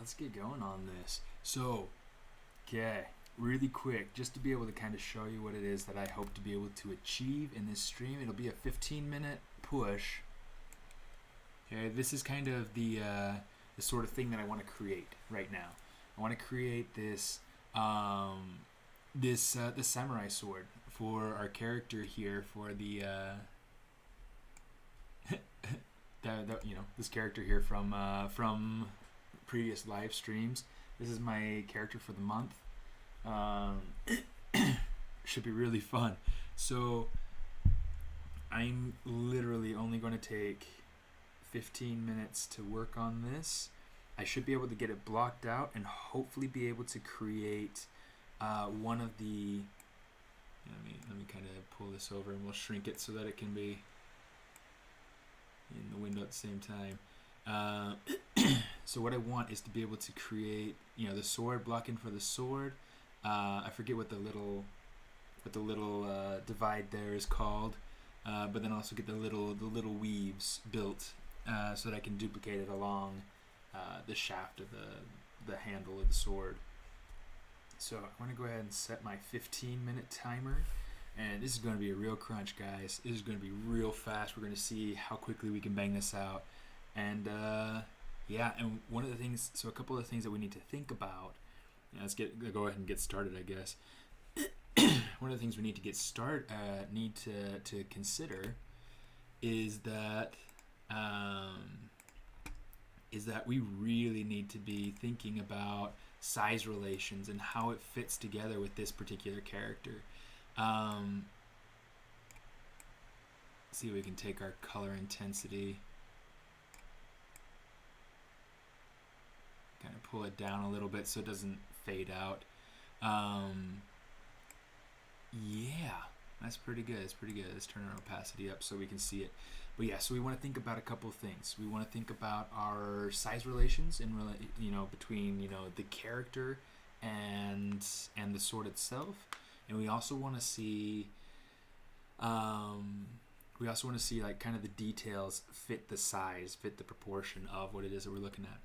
let's get going on this. So, okay, really quick, just to be able to kind of show you what it is that I hope to be able to achieve in this stream. It'll be a 15-minute push. Okay, this is kind of the sort of thing that I want to create right now. I want to create this the samurai sword for our character here, for the this character here from previous live streams. This is my character for the month. Should be really fun. So I'm literally only going to take 15 minutes to work on this. I should be able to get it blocked out and hopefully be able to create one of the. Let me kind of pull this over and we'll shrink it so that it can be in the window at the same time. So what I want is to be able to create, the sword, blocking for the sword. I forget what the little divide there is called, but then also get the little weaves built so that I can duplicate it along the shaft of the handle of the sword. So I'm going to go ahead and set my 15-minute timer. And this is going to be a real crunch, guys. This is going to be real fast. We're going to see how quickly we can bang this out. And and one of the things, so a couple of things that we need to think about. Let's go ahead and get started, I guess. One of the things we need to need to consider is that we really need to be thinking about size relations and how it fits together with this particular character. See if we can take our color intensity, kind of pull it down a little bit so it doesn't fade out. Yeah, that's pretty good. It's pretty good. Let's turn our opacity up so we can see it. But yeah, so we want to think about a couple of things. We want to think about our size relations between the character and the sword itself, and we also want to see like kind of the details fit the size, fit the proportion of what it is that we're looking at.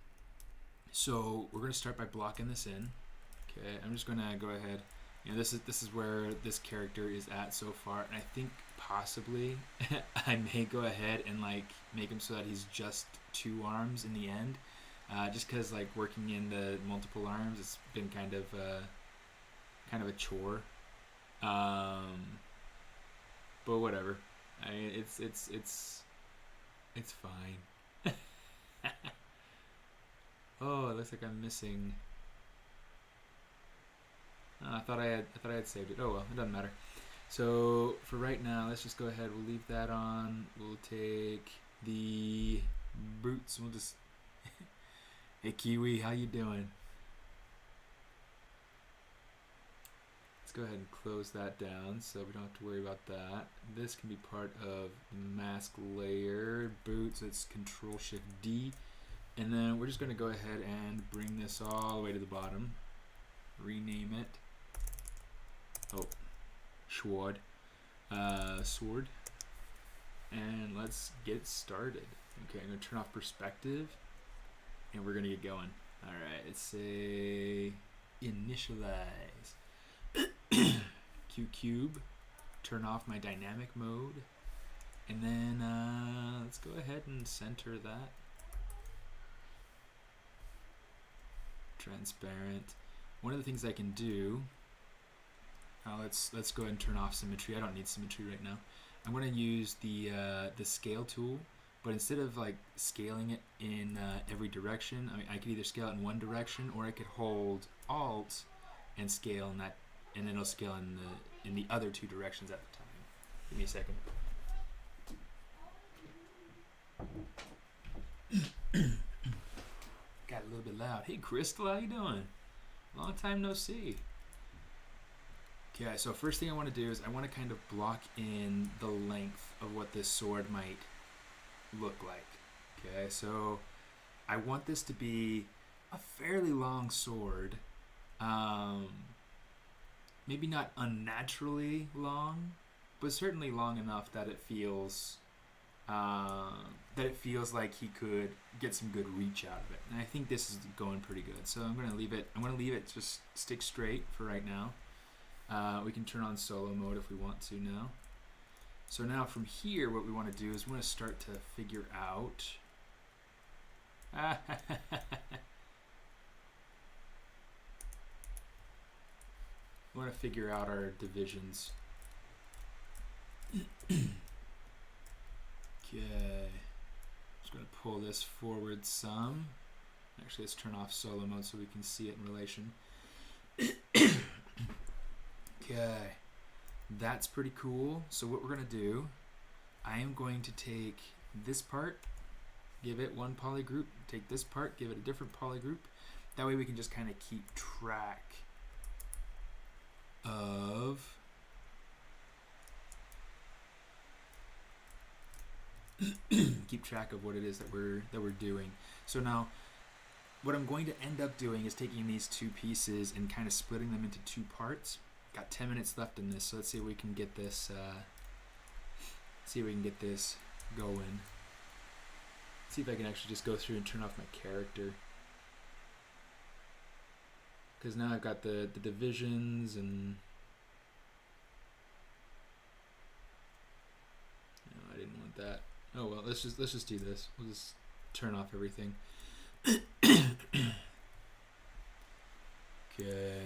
So we're going to start by blocking this in. Okay, I'm just going to go ahead. This is where this character is at so far, and I think possibly I may go ahead and like make him so that he's just 2 arms in the end, just because like working in the multiple arms, it's been kind of a chore. But whatever, it's fine. Oh, it looks like I'm missing. I thought I had saved it. Oh well, it doesn't matter. So for right now, let's just go ahead. We'll leave that on. We'll take the boots. We'll just. Hey Kiwi, how you doing? Let's go ahead and close that down so we don't have to worry about that. This can be part of the mask layer. Boots. It's Control Shift D, and then we're just going to go ahead and bring this all the way to the bottom. Rename it. Oh, sword. And let's get started. Okay, I'm gonna turn off perspective, and we're gonna get going. All right, let's say initialize. Q cube. Turn off my dynamic mode, and then let's go ahead and center that. Transparent. One of the things I can do, let's go ahead and turn off symmetry. I don't need symmetry right now. I'm going to use the scale tool, but instead of like scaling it in every direction, I could either scale it in one direction, or I could hold Alt and scale in that, and then it'll scale in the other 2 directions at the time. Give me a second. Got a little bit loud. Hey Crystal, how you doing? Long time no see. Okay, so first thing I want to do is I want to kind of block in the length of what this sword might look like. Okay, so I want this to be a fairly long sword. Maybe not unnaturally long, but certainly long enough that it feels that it feels like he could get some good reach out of it. And I think this is going pretty good. So I'm gonna leave it. I'm gonna leave it just stick straight for right now. We can turn on solo mode if we want to now. So now from here, what we want to do is we want to start to figure out. We want to figure out our divisions. Okay. Just going to pull this forward some. Actually, let's turn off solo mode so we can see it in relation. Okay. That's pretty cool. So what we're going to do, I am going to take this part, give it one poly group, take this part, give it a different poly group. That way we can just kind of keep track of what it is that we're doing. So now what I'm going to end up doing is taking these two pieces and kind of splitting them into two parts. Got 10 minutes left in this, so let's see if we can get this going. See if I can actually just go through and turn off my character. Because now I've got the divisions and... No, I didn't want that. Oh well, let's just do this. We'll just turn off everything. Okay.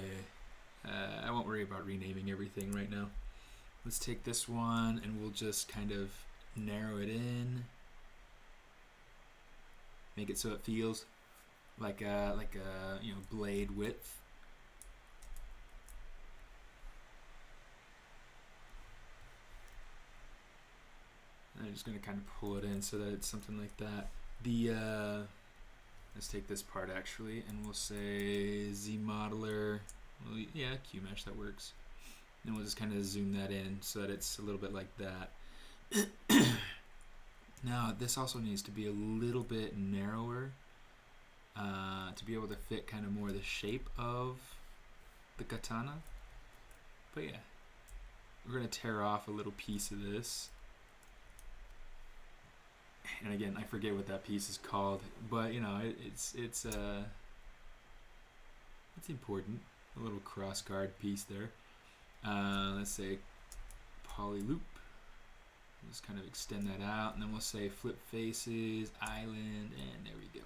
I won't worry about renaming everything right now. Let's take this one and we'll just kind of narrow it in. Make it so it feels like a blade width. And I'm just going to kind of pull it in so that it's something like that. Let's take this part actually, and we'll say Z modeler. Well, yeah, QMesh, that works. And we'll just kind of zoom that in so that it's a little bit like that. Now, this also needs to be a little bit narrower to be able to fit kind of more the shape of the katana. But yeah, we're going to tear off a little piece of this. And again, I forget what that piece is called, but you know, it's important. A little cross guard piece there. Let's say poly loop. Just kind of extend that out, and then we'll say flip faces, island, and there we go.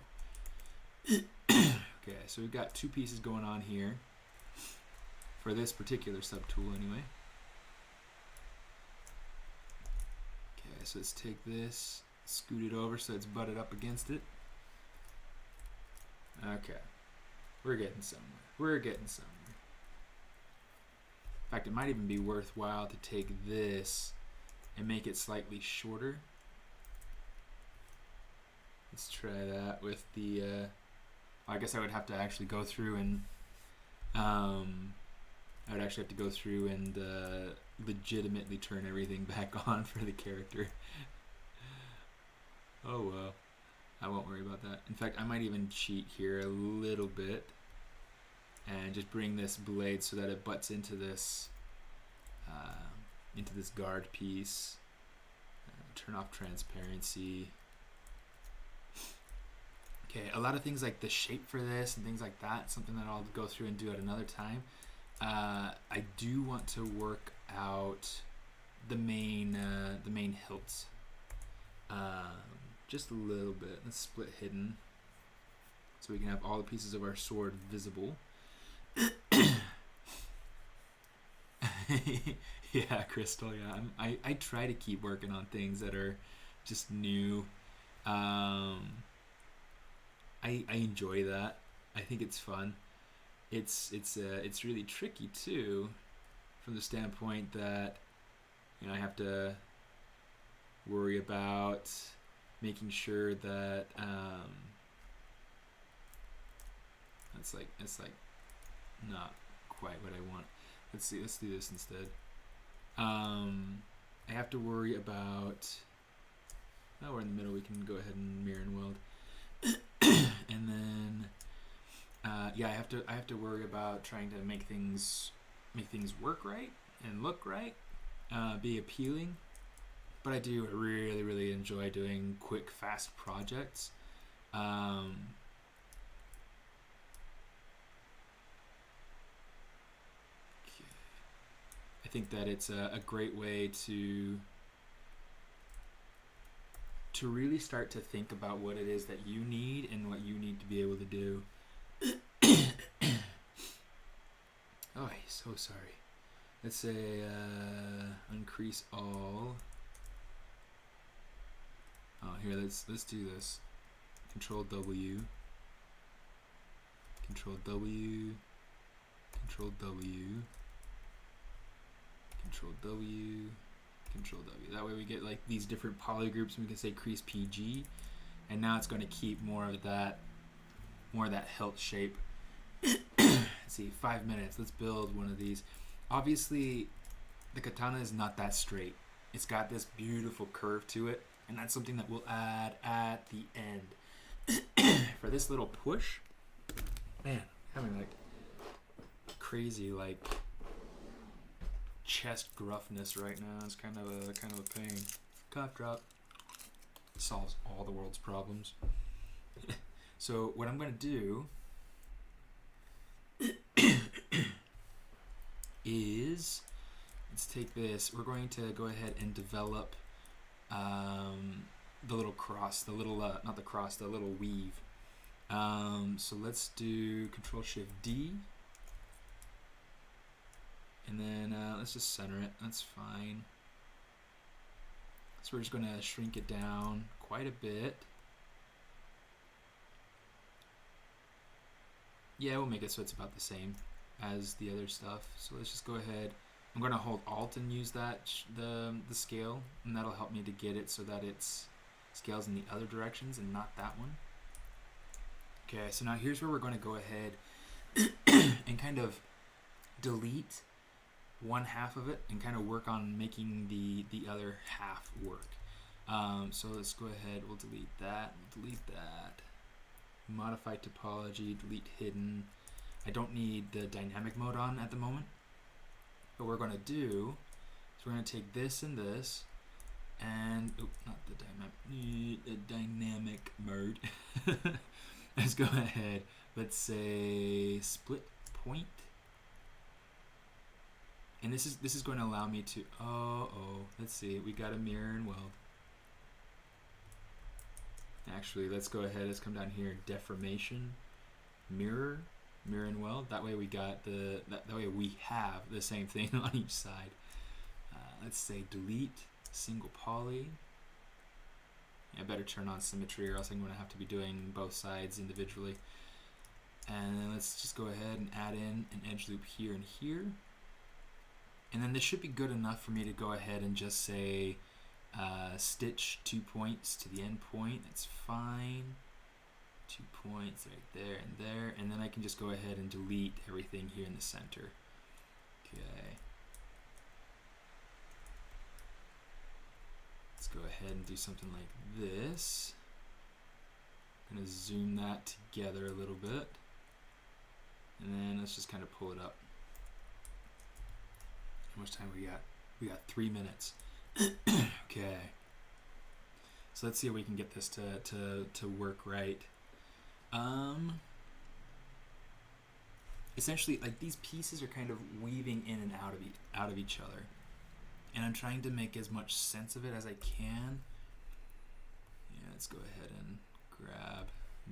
Okay, so we've got two pieces going on here for this particular subtool anyway. Okay, so let's take this, scoot it over so it's butted up against it. Okay, we're getting somewhere. We're getting somewhere. In fact, it might even be worthwhile to take this and make it slightly shorter. Let's try that with the I guess I would have to actually go through and legitimately turn everything back on for the character. Oh well, I won't worry about that. In fact, I might even cheat here a little bit and just bring this blade so that it butts into this guard piece. Turn off transparency. Okay, a lot of things like the shape for this and things like that, something that I'll go through and do at another time. I do want to work out the main hilts. Just a little bit. Let's split hidden so we can have all the pieces of our sword visible. Yeah, Crystal, yeah. I try to keep working on things that are just new. I enjoy that. I think it's fun. It's really tricky too, from the standpoint that I have to worry about making sure that it's like not quite what I want. Let's do this instead. I have to worry about, oh, we're in the middle, we can go ahead and mirror and weld. And then yeah, I have to worry about trying to make things work right and look right, be appealing. but I do really, really enjoy doing quick, fast projects. I think that it's a great way to really start to think about what it is that you need and what you need to be able to do. Oh, I'm so sorry. Let's say increase all. Oh, here, let's do this. Control W. Control W. Control W. Control W. Control W. That way we get like these different polygroups, and we can say crease PG, and now it's going to keep more of that hilt shape. Let's see, 5 minutes. Let's build one of these. Obviously, the katana is not that straight. It's got this beautiful curve to it, and that's something that we'll add at the end. For this little push, man, having like crazy like chest gruffness right now is kind of a pain. Cough drop solves all the world's problems. So what I'm going to do is, let's take this. We're going to go ahead and develop the little cross, the little not the cross, the little weave. So let's do Control Shift D, and then let's just center it. That's fine. So we're just going to shrink it down quite a bit. Yeah, we'll make it so it's about the same as the other stuff. So let's just go ahead. I'm going to hold Alt and use that the scale, and that'll help me to get it so that it's scales in the other directions and not that one. Okay, so now here's where we're going to go ahead and kind of delete one half of it and kind of work on making the other half work. So let's go ahead. We'll delete that. We'll delete that. Modify topology, delete hidden. I don't need the dynamic mode on at the moment. What we're going to do is we're going to take this and this, and not the dynamic mode. Let's go ahead. Let's say split point, and this is going to allow me to. Let's see. We got a mirror and weld. Actually, let's go ahead. Let's come down here. Deformation, mirror and weld. That way we got that way we have the same thing on each side. Let's say delete single poly. I better turn on symmetry, or else I'm going to have to be doing both sides individually. And then let's just go ahead and add in an edge loop here and here. And then this should be good enough for me to go ahead and just say stitch 2 points to the end point. That's fine. 2 points right there and there, and then I can just go ahead and delete everything here in the center. Okay. Let's go ahead and do something like this. I'm going to zoom that together a little bit, and then let's just kind of pull it up. How much time we got? We got 3 minutes. Okay. So let's see if we can get this to work right. Essentially, like, these pieces are kind of weaving in and out of each other, and I'm trying to make as much sense of it as I can. Yeah, let's go ahead and grab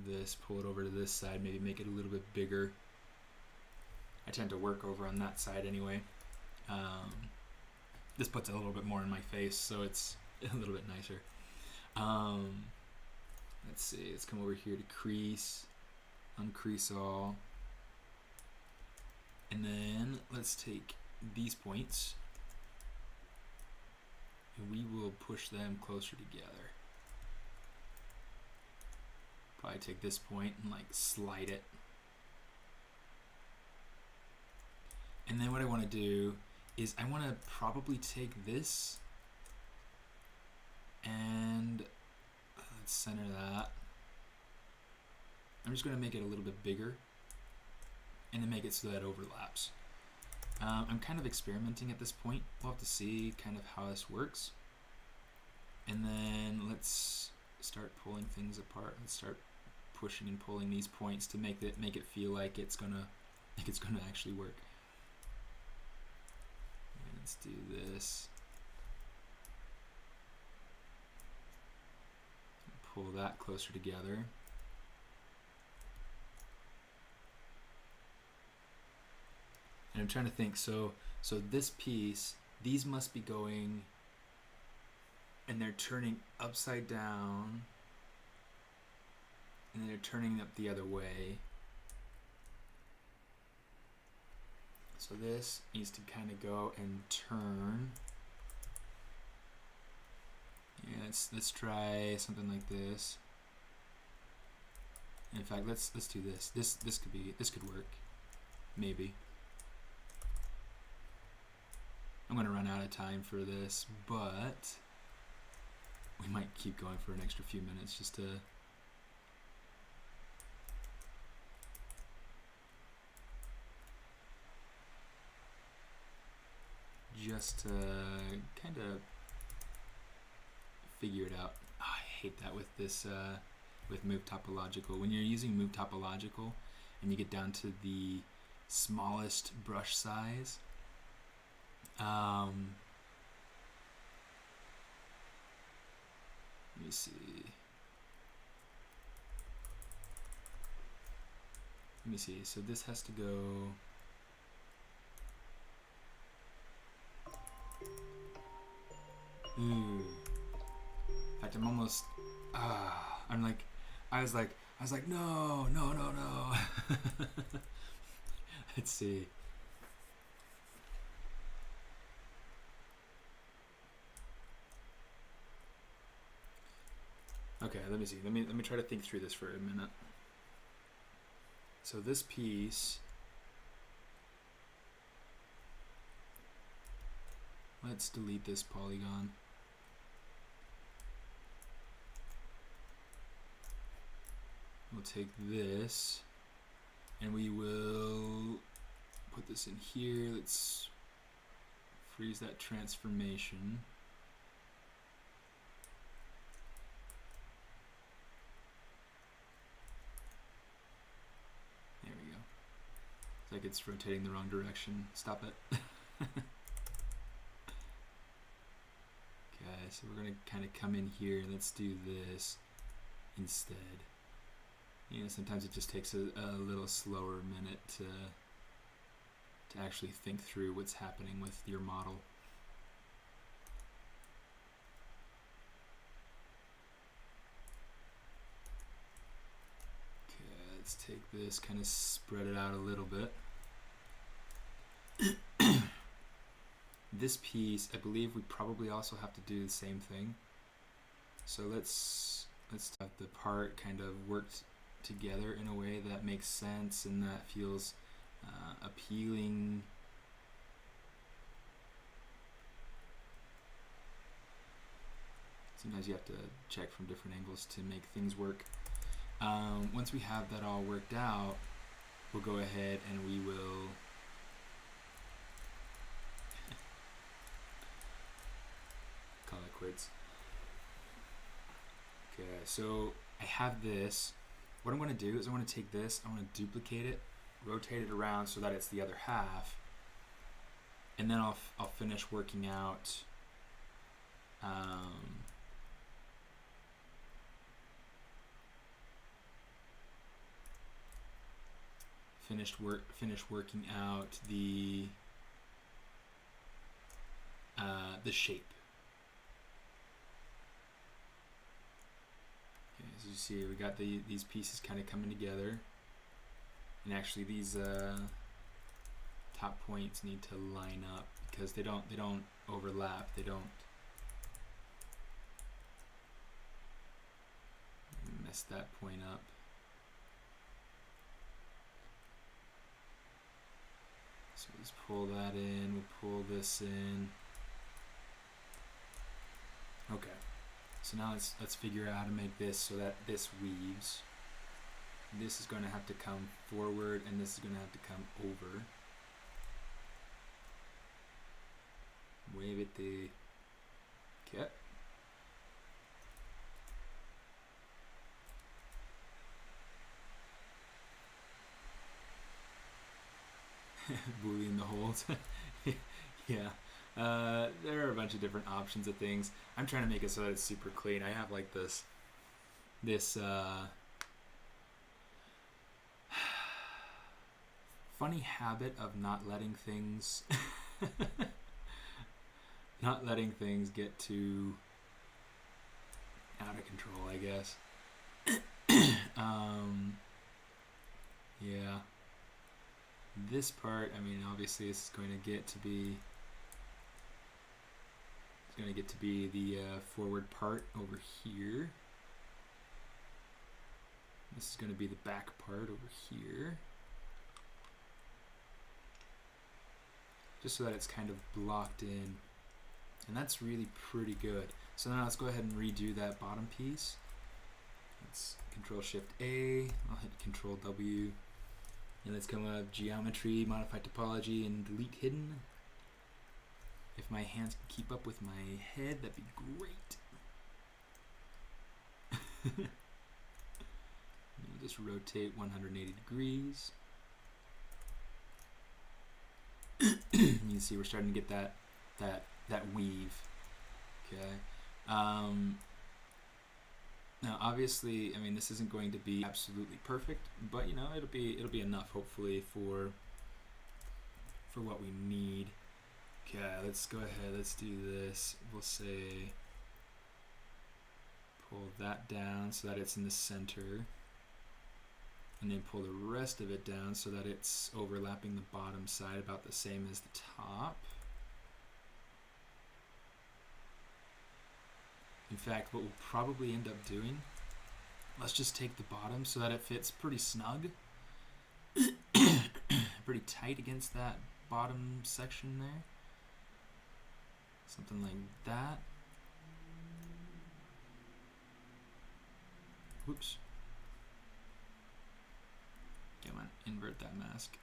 this, pull it over to this side, maybe make it a little bit bigger. I tend to work over on that side anyway. This puts a little bit more in my face, so it's a little bit nicer. Let's see, let's come over here to crease, uncrease all, and then let's take these points and we will push them closer together. Probably take this point and like slide it. And then what I want to do is I want to probably take this and let's center that. I'm just going to make it a little bit bigger and then make it so that it overlaps. I'm kind of experimenting at this point. We'll have to see kind of how this works. And then let's start pulling things apart. Let's start pushing and pulling these points to make it feel like it's gonna actually work. And let's do this. Pull that closer together. And I'm trying to think, so this piece, these must be going, and they're turning upside down, and they're turning up the other way. So this needs to kind of go and turn. Yeah, let's try something like this. In fact, let's do this. This could work, maybe. I'm gonna run out of time for this, but we might keep going for an extra few minutes just to kind of figure it out. Oh, I hate that with this with move topological. When you're using move topological and you get down to the smallest brush size, let me see. So this has to go. Ooh. In fact, I'm almost. I was like, no. Let's see. Okay, let me see. Let me try to think through this for a minute. So this piece, let's delete this polygon. We'll take this and we will put this in here. Let's freeze that transformation. There we go. It's like it's rotating the wrong direction. Stop it. Okay, so we're gonna kind of come in here and let's do this instead. You know, sometimes it just takes a little slower minute to actually think through what's happening with your model. Okay, let's take this, kind of spread it out a little bit. This piece, I believe we probably also have to do the same thing. So let's have the part kind of worked together in a way that makes sense and that feels appealing. Sometimes you have to check from different angles to make things work. Once we have that all worked out, we'll go ahead and we will call it quits. Okay, so I have this. What I'm going to do is I want to take this, I want to duplicate it, rotate it around so that it's the other half, and then I'll finish working out finish working out the shape. As you see, we got these pieces kind of coming together, and actually these top points need to line up because they don't overlap. They don't mess that point up. So let's pull that in. We'll pull this in. Okay. So now let's figure out how to make this so that this weaves. This is going to have to come forward and this is going to have to come over. Wave it the... Okay. Boolean the holes. Yeah. There are a bunch of different options of things. I'm trying to make it so that it's super clean. I have like this funny habit of not letting things get too out of control, I guess. Yeah. This part, I mean, obviously it's going to get to be the forward part over here. This is going to be the back part over here. Just so that it's kind of blocked in. And that's really pretty good. So now let's go ahead and redo that bottom piece. Let's Control Shift A, I'll hit Control W. And let's come up Geometry, Modify Topology, and Delete Hidden. If my hands can keep up with my head, that'd be great. We'll just rotate 180 degrees. You can see we're starting to get that weave. Okay. Now, obviously, I mean, this isn't going to be absolutely perfect, but you know, it'll be enough, hopefully, for what we need. Okay, let's go ahead. Let's do this. We'll say pull that down so that it's in the center, and then pull the rest of it down so that it's overlapping the bottom side about the same as the top. In fact, what we'll probably end up doing, let's just take the bottom so that it fits pretty snug, pretty tight against that bottom section there. Something like that. Whoops. Come on, invert that mask.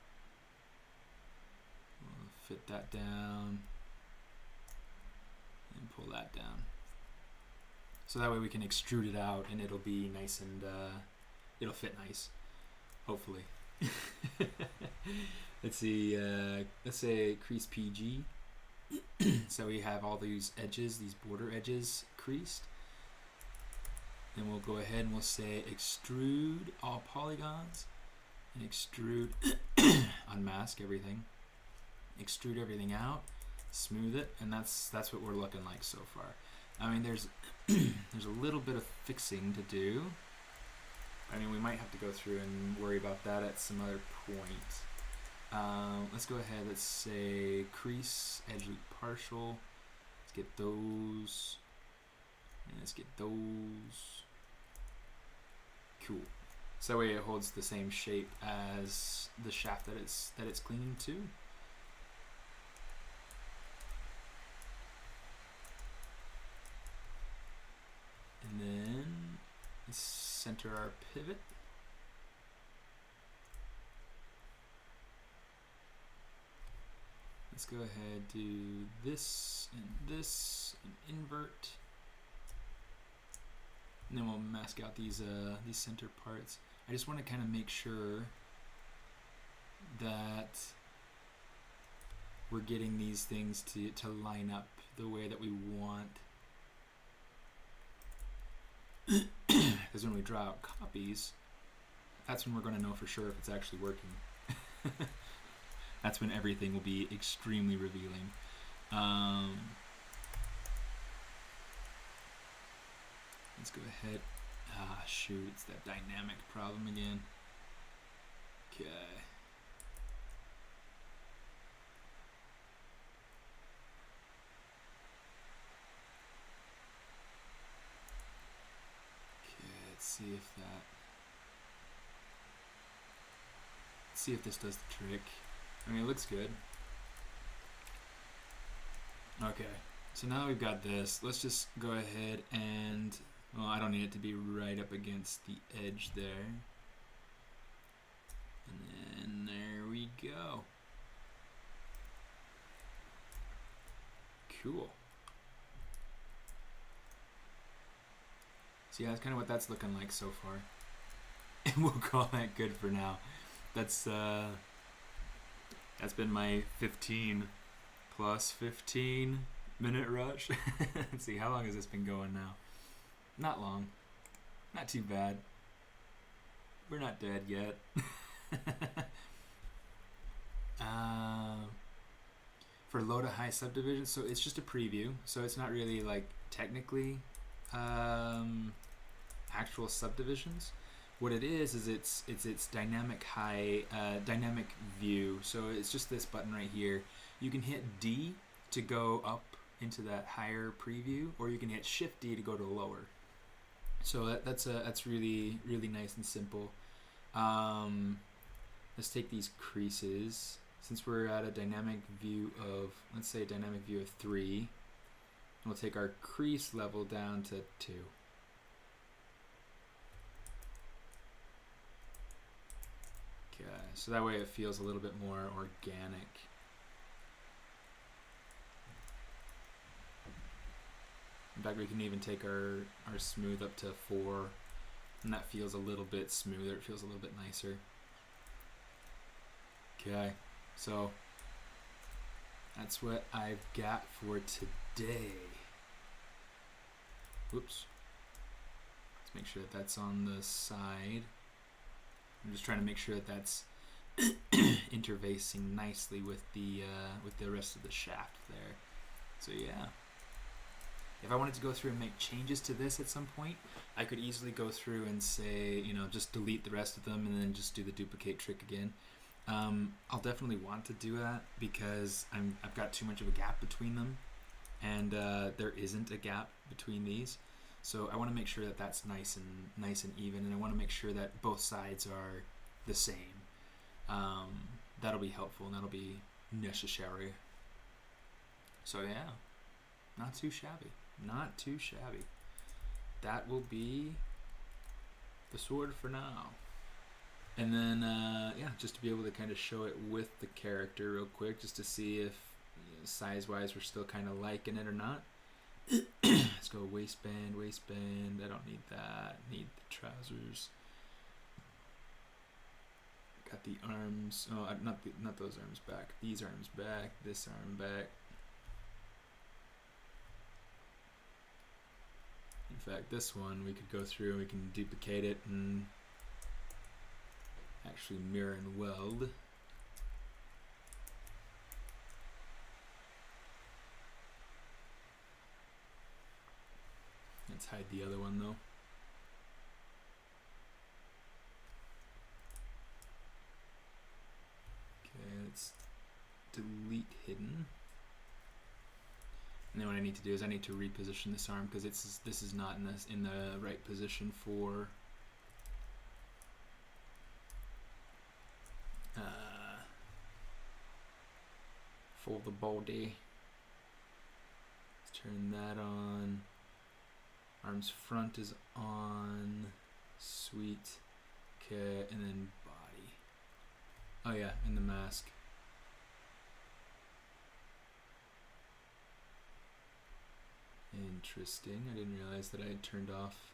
We'll fit that down and pull that down. So that way we can extrude it out and it'll be nice and it'll fit nice, hopefully. Let's see, let's say crease PG. So we have all these edges, these border edges creased. Then we'll go ahead and we'll say extrude all polygons and extrude, unmask everything, extrude everything out, smooth it, and that's what we're looking like so far. I mean, there's there's a little bit of fixing to do. I mean, we might have to go through and worry about that at some other point. Let's go ahead. Let's say crease, edge loop partial. Let's get those. And let's get those. Cool. So that way it holds the same shape as the shaft that it's clinging to. And then let's center our pivot. Let's go ahead, do this and invert. And then we'll mask out these center parts. I just want to kind of make sure that we're getting these things to line up the way that we want. Because when we draw out copies, that's when we're going to know for sure if it's actually working. That's when everything will be extremely revealing. Let's go ahead. Ah, shoot, it's that dynamic problem again. Okay. See if this does the trick. I mean, it looks good. Okay, so now we've got this. Let's just go ahead and, well, I don't need it to be right up against the edge there. And then there we go. Cool. So yeah, that's kind of what that's looking like so far. And we'll call that good for now. That's That's been my 15 plus 15-minute rush. Let's see, how long has this been going now? Not long. Not too bad. We're not dead yet. For low to high subdivision, so it's just a preview, so it's not really like technically actual subdivisions. What it is it's dynamic high dynamic view. So it's just this button right here. You can hit D to go up into that higher preview, or you can hit Shift D to go to lower. So that's really nice and simple. Let's take these creases. Since we're at a dynamic view of, let's say, a dynamic view of 3, we'll take our crease level down to 2. Okay, so that way it feels a little bit more organic. In fact, we can even take our smooth up to 4, and that feels a little bit smoother. It feels a little bit nicer. Okay, so that's what I've got for today. Whoops. Let's make sure that that's on the side. I'm just trying to make sure that that's interfacing nicely with the rest of the shaft there. So yeah. If I wanted to go through and make changes to this at some point, I could easily go through and say, just delete the rest of them and then just do the duplicate trick again. I'll definitely want to do that because I've got too much of a gap between them, and there isn't a gap between these. So I want to make sure that that's nice and even, and I want to make sure that both sides are the same. That'll be helpful and that'll be necessary. So yeah, not too shabby. Not too shabby. That will be the sword for now. And then, just to be able to kind of show it with the character real quick, just to see if size-wise we're still kind of liking it or not. Let's go waistband. I don't need that. Need the trousers. Got the arms. Oh, not those arms back. These arms back. This arm back. In fact, this one we could go through and we can duplicate it and actually mirror and weld. Let's hide the other one though. Okay, let's delete hidden. And then what I need to do is I need to reposition this arm because this is not in the right position for the body. Let's turn that on. Arms front is on. Sweet. Okay, and then body. Oh yeah, and the mask. Interesting. I didn't realize that I had turned off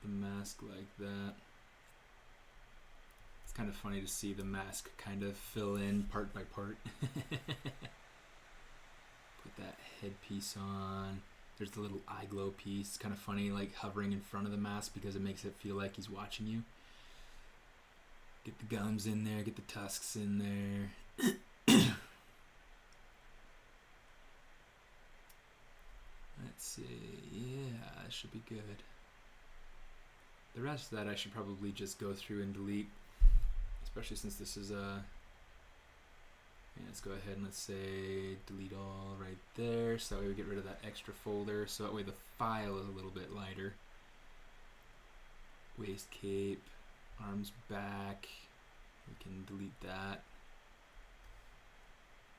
the mask like that. It's kind of funny to see the mask kind of fill in part by part. Put that headpiece on. There's the little eye glow piece. It's kind of funny, like hovering in front of the mask because it makes it feel like he's watching you. Get the gums in there, get the tusks in there. Let's see, yeah, that should be good. The rest of that I should probably just go through and delete, especially since this is a, let's go ahead and let's say delete all right there, so that way we get rid of that extra folder, so that way the file is a little bit lighter. Waist cape, arms back, we can delete that.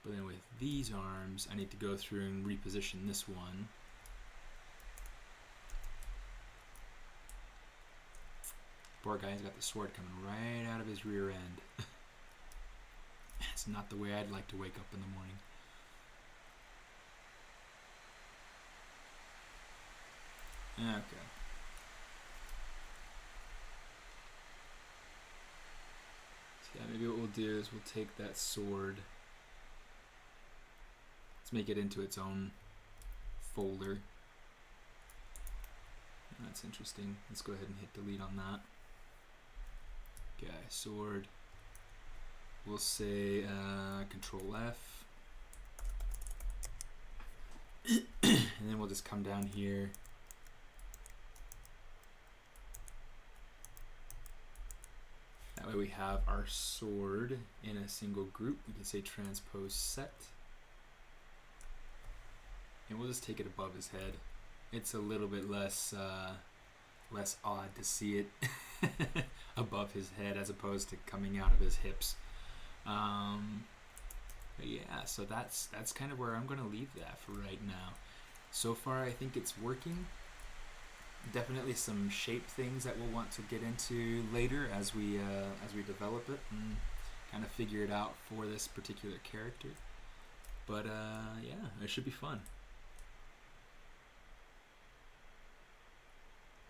But then with these arms, I need to go through and reposition this one. Poor guy's got the sword coming right out of his rear end. It's not the way I'd like to wake up in the morning. Okay. Yeah, maybe what we'll do is we'll take that sword. Let's make it into its own folder. That's interesting. Let's go ahead and hit delete on that. Okay, sword. We'll say Control F. And then we'll just come down here. That way we have our sword in a single group. We can say transpose set. And we'll just take it above his head. It's a little bit less less odd to see it above his head as opposed to coming out of his hips. But yeah, so that's kind of where I'm going to leave that for right now. So far, I think it's working. Definitely some shape things that we'll want to get into later as we develop it and kind of figure it out for this particular character. But yeah, it should be fun.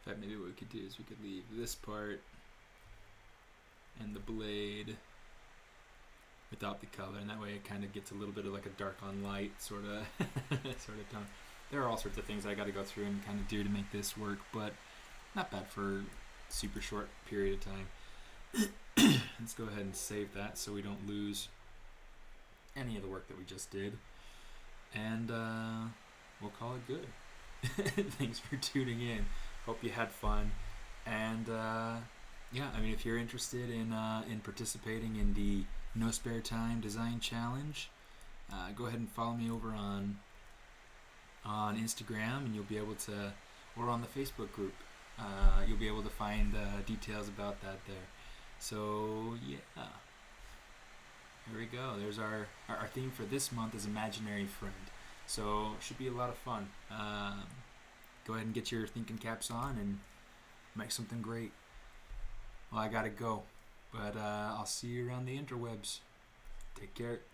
In fact, maybe what we could do is we could leave this part and the blade without the color, and that way it kind of gets a little bit of like a dark on light sort of tone. There are all sorts of things I got to go through and kind of do to make this work, but not bad for a super short period of time. Let's go ahead and save that so we don't lose any of the work that we just did, and we'll call it good. Thanks for tuning in. Hope you had fun, and yeah, I mean, if you're interested in participating in the No Spare Time Design Challenge, go ahead and follow me over on Instagram, and you'll be able to, or on the Facebook group, you'll be able to find details about that there. So yeah, here we go. There's our theme for this month is Imaginary Friend. So it should be a lot of fun. Go ahead and get your thinking caps on and make something great. Well, I gotta go, but I'll see you around the interwebs. Take care.